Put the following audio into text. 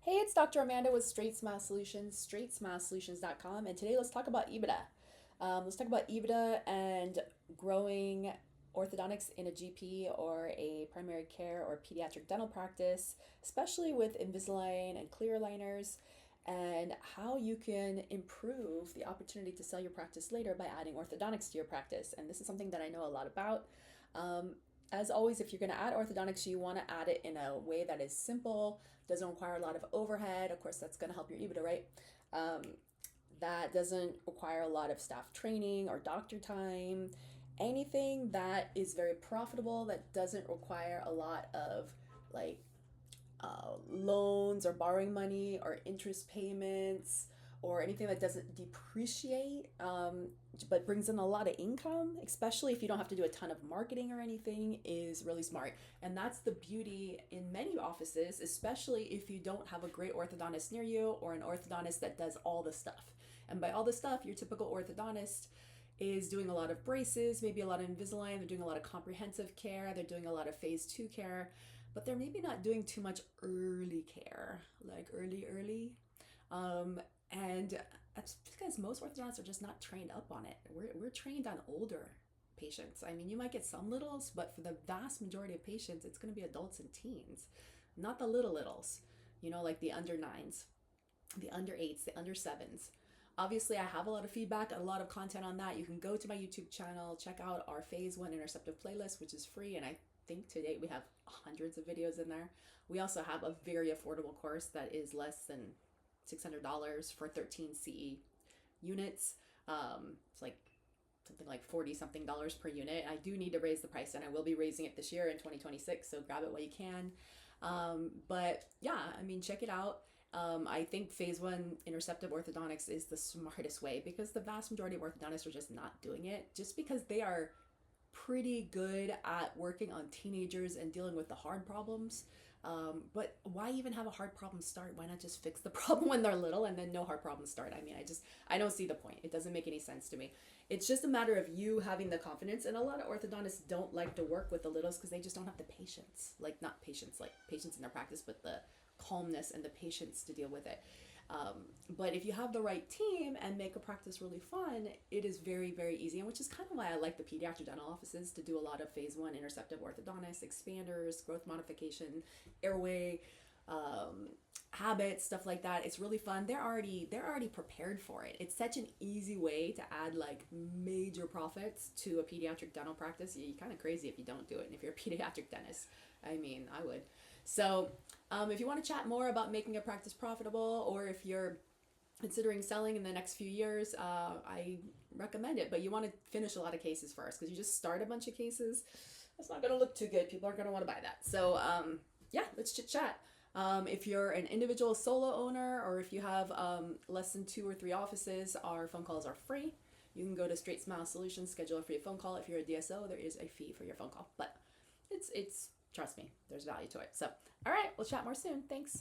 Hey, it's Dr. Amanda with Straightsmile Solutions, straightsmilesolutions.com, and today let's talk about EBITDA. Let's talk about EBITDA and growing orthodontics in a GP or a primary care or pediatric dental practice, especially with Invisalign and clear aligners, and how you can improve the opportunity to sell your practice later by adding orthodontics to your practice. And this is something that I know a lot about. As always, if you're going to add orthodontics, you want to add it in a way that is simple, doesn't require a lot of overhead. Of course, that's going to help your EBITDA, right? That doesn't require a lot of staff training or doctor time. Anything that is very profitable, that doesn't require a lot of like loans or borrowing money or interest payments or anything that doesn't depreciate, but brings in a lot of income, especially if you don't have to do a ton of marketing or anything, is really smart. And that's the beauty in many offices, especially if you don't have a great orthodontist near you or an orthodontist that does all the stuff. And by all the stuff, your typical orthodontist is doing a lot of braces, maybe a lot of Invisalign, they're doing a lot of comprehensive care, they're doing a lot of phase 2 care, but they're maybe not doing too much early care, like early. And that's because most orthodontists are just not trained up on it. We're trained on older patients. I mean, you might get some littles, but for the vast majority of patients, it's going to be adults and teens, not the littles, like the under 9s, the under 8s, the under 7s. Obviously, I have a lot of feedback, a lot of content on that. You can go to my YouTube channel, check out our phase 1 Interceptive playlist, which is free. And I think to date we have hundreds of videos in there. We also have a very affordable course that is less than $600 for 13 CE units. It's like something like 40 something dollars per unit. I do need to raise the price, and I will be raising it this year in 2026, so grab it while you can. But yeah, I mean, check it out. I think phase 1 interceptive orthodontics is the smartest way, because the vast majority of orthodontists are just not doing it, just because they are pretty good at working on teenagers and dealing with the hard problems. But why even have a hard problem start? Why not just fix the problem when they're little and then no hard problems start? I mean, I don't see the point. It doesn't make any sense to me. It's just a matter of you having the confidence. And a lot of orthodontists don't like to work with the littles because they just don't have the patience. Like, not patience, like patience in their practice, but the calmness and the patience to deal with it. But if you have the right team and make a practice really fun, it is very, very easy. And which is kind of why I like the pediatric dental offices to do a lot of phase 1 interceptive orthodontics, expanders, growth modification, airway, habits, stuff like that. It's really fun. They're already prepared for it. It's such an easy way to add like major profits to a pediatric dental practice. You're kind of crazy if you don't do it. And if you're a pediatric dentist, I mean, I would. So if you want to chat more about making a practice profitable, or if you're considering selling in the next few years, I recommend it. But you want to finish a lot of cases first, because you just start a bunch of cases, that's not going to look too good. People aren't going to want to buy that. So yeah, let's chit chat. If you're an individual solo owner, or if you have less than 2 or 3 offices, our phone calls are free. You can go to Straightsmile Solutions, schedule a free phone call. If you're a DSO, there is a fee for your phone call, but it's trust me, there's value to it. So, all right, we'll chat more soon. Thanks.